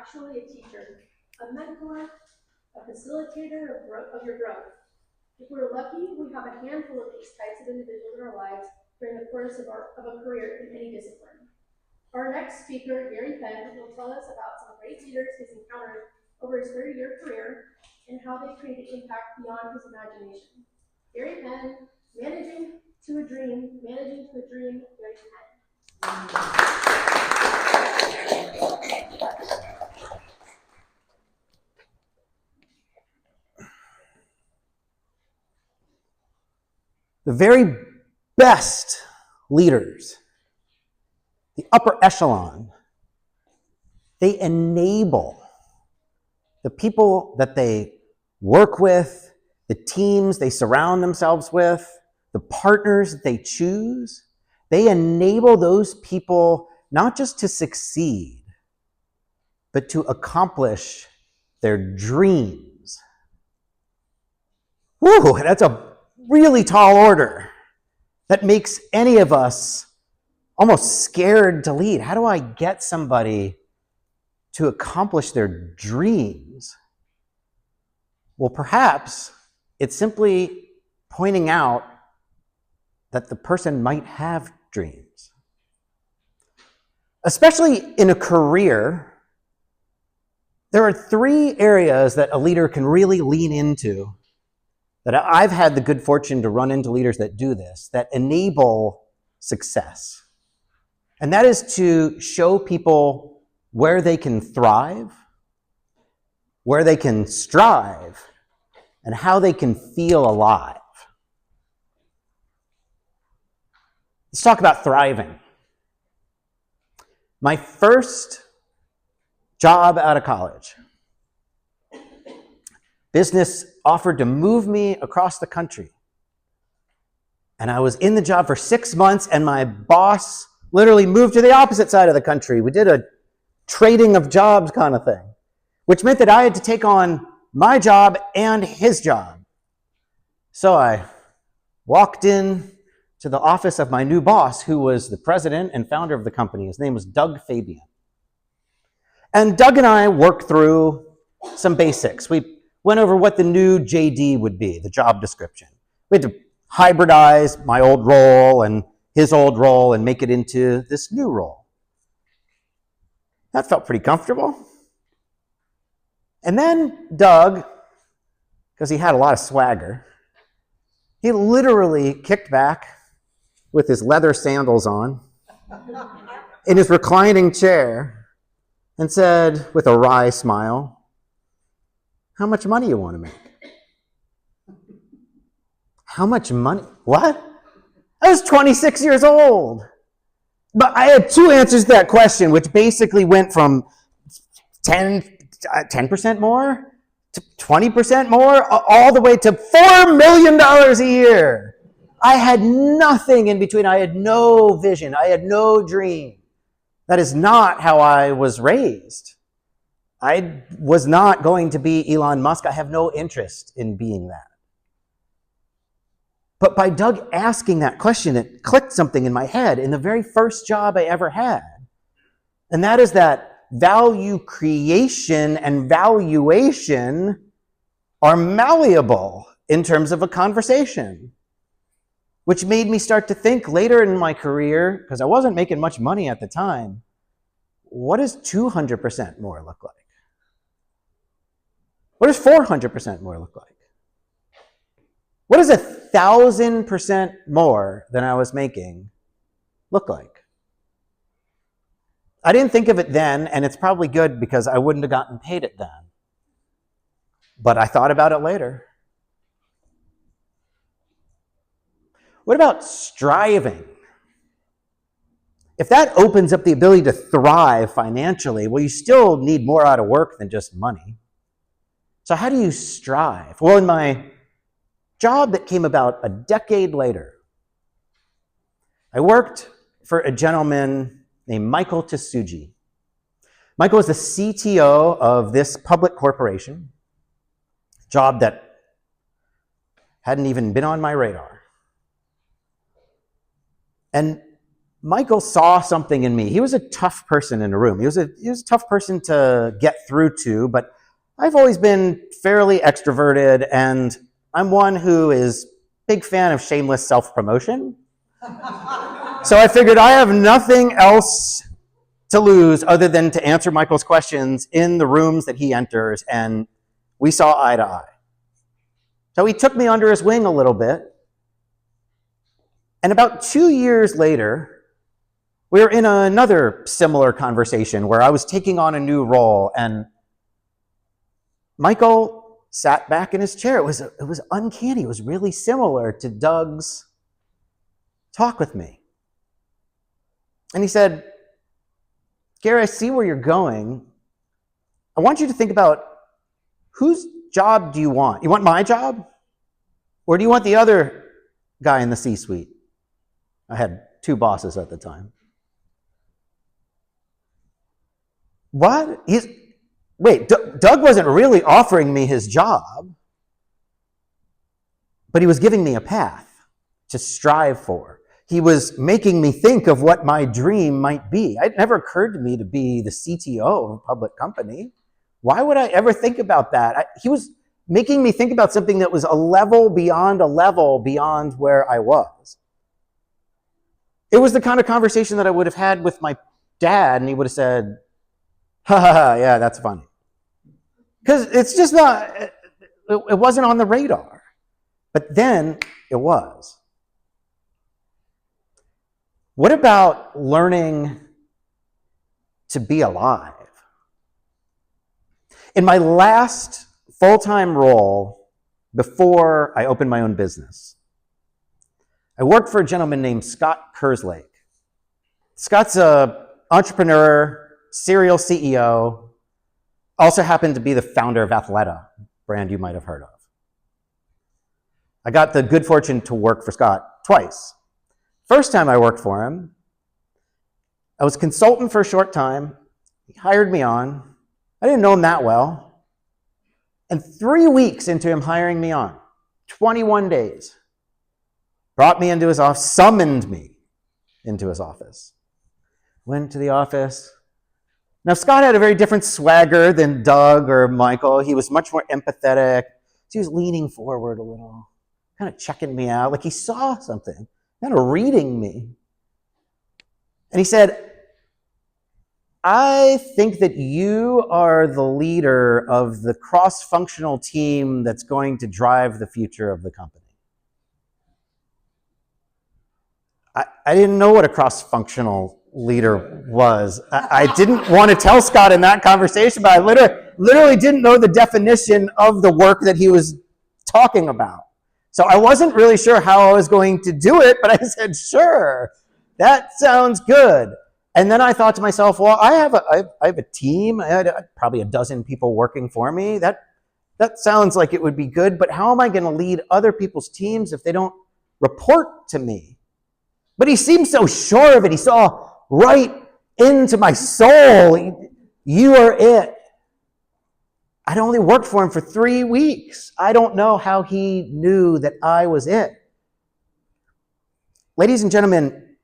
actually a teacher, a mentor, a facilitator of your growth. If we're lucky, we have a handful of these types of individuals in our lives during the course of a career in any discipline. Our next speaker, Gary Penn, will tell us about some great leaders he's encountered over his 30-year career and how they created impact beyond his imagination. Gary Penn, managing to a dream, Gary Penn. The very best leaders, the upper echelon, they enable the people that they work with, the teams they surround themselves with, the partners that they choose. They enable those people not just to succeed, but to accomplish their dreams. Woo, that's a really tall order that makes any of us almost scared to lead. How do I get somebody to accomplish their dreams? Well, perhaps it's simply pointing out that the person might have dreams. Especially in a career, there are 3 areas that a leader can really lean into, that I've had the good fortune to run into leaders that do this, that enable success. And that is to show people where they can thrive, where they can strive, and how they can feel alive. Let's talk about thriving. My first job out of college, business offered to move me across the country. And I was in the job for 6 months, and my boss literally moved to the opposite side of the country. We did a trading of jobs kind of thing, which meant that I had to take on my job and his job. So I walked in to the office of my new boss, who was the president and founder of the company. His name was Doug Fabian. And Doug and I worked through some basics. We went over what the new JD would be, the job description. We had to hybridize my old role and his old role and make it into this new role. That felt pretty comfortable. And then Doug, because he had a lot of swagger, he literally kicked back with his leather sandals on in his reclining chair and said with a wry smile, "How much money you want to make?" How much money? What? I was 26 years old. But I had 2 answers to that question, which basically went from 10% more to 20% more, all the way to $4 million a year. I had nothing in between. I had no vision. I had no dream. That is not how I was raised. I was not going to be Elon Musk. I have no interest in being that. But by Doug asking that question, it clicked something in my head in the very first job I ever had. And that is that value creation and valuation are malleable in terms of a conversation, which made me start to think later in my career, because I wasn't making much money at the time, what does 200% more look like? What does 400% more look like? What does 1,000% more than I was making look like? I didn't think of it then, and it's probably good because I wouldn't have gotten paid it then. But I thought about it later. What about striving? If that opens up the ability to thrive financially, well, you still need more out of work than just money. So how do you strive? Well, in my job that came about a decade later, I worked for a gentleman named Michael Tsuji. Michael was the CTO of this public corporation, a job that hadn't even been on my radar. And Michael saw something in me. He was a tough person in a room. He was a tough person to get through to, but I've always been fairly extroverted, and I'm one who is big fan of shameless self-promotion. So I figured I have nothing else to lose other than to answer Michael's questions in the rooms that he enters, and we saw eye to eye. So he took me under his wing a little bit, and about 2 years later, we were in another similar conversation where I was taking on a new role, and Michael sat back in his chair. It was uncanny. It was really similar to Doug's talk with me. And he said, Gary, I see where you're going. I want you to think about, whose job do you want? You want my job? Or do you want the other guy in the C-suite? I had 2 bosses at the time. What? Doug wasn't really offering me his job, but he was giving me a path to strive for. He was making me think of what my dream might be. It never occurred to me to be the CTO of a public company. Why would I ever think about that? He was making me think about something that was a level beyond where I was. It was the kind of conversation that I would have had with my dad, and he would have said, ha ha ha, yeah, that's funny. Because it's just not, it wasn't on the radar. But then it was. What about learning to be alive? In my last full-time role, before I opened my own business, I worked for a gentleman named Scott Kerslake. Scott's an entrepreneur, serial CEO, also happened to be the founder of Athleta, brand you might have heard of. I got the good fortune to work for Scott twice. First time I worked for him, I was a consultant for a short time. He hired me on. I didn't know him that well. And 3 weeks into him hiring me on, 21 days, brought me into his office, summoned me into his office. Went to the office. Now, Scott had a very different swagger than Doug or Michael. He was much more empathetic. So he was leaning forward a little, kind of checking me out, like he saw something, kind of reading me. And he said, I think that you are the leader of the cross-functional team that's going to drive the future of the company. I didn't know what a cross-functional leader was. I didn't want to tell Scott in that conversation, but I literally didn't know the definition of the work that he was talking about. So I wasn't really sure how I was going to do it, but I said, sure, that sounds good. And then I thought to myself, well, I have a team. I had probably a dozen people working for me. That sounds like it would be good, but how am I going to lead other people's teams if they don't report to me? But he seemed so sure of it. He saw right into my soul. You are it. I'd only worked for him for 3 weeks. I don't know how he knew that I was it. Ladies and gentlemen,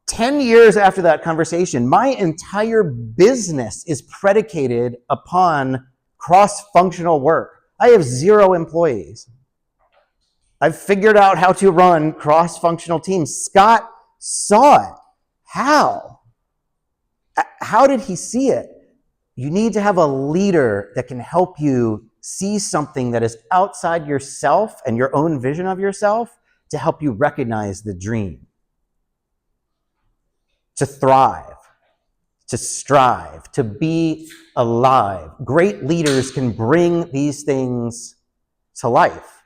10 years after that conversation, my entire business is predicated upon cross-functional work. I have 0 employees. I've figured out how to run cross-functional teams. Scott saw it. How? How did he see it? You need to have a leader that can help you see something that is outside yourself and your own vision of yourself to help you recognize the dream. To thrive, to strive, to be alive. Great leaders can bring these things to life.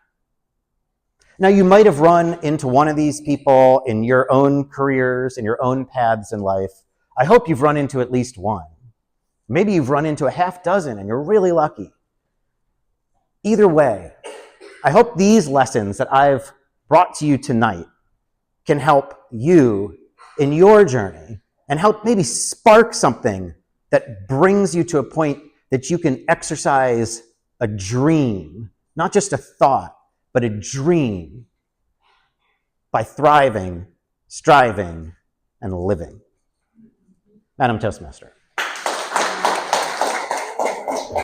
Now, you might have run into one of these people in your own careers, in your own paths in life. I hope you've run into at least one. Maybe you've run into a half dozen and you're really lucky. Either way, I hope these lessons that I've brought to you tonight can help you in your journey and help maybe spark something that brings you to a point that you can exercise a dream, not just a thought, but a dream by thriving, striving, and living. Madam Toastmaster.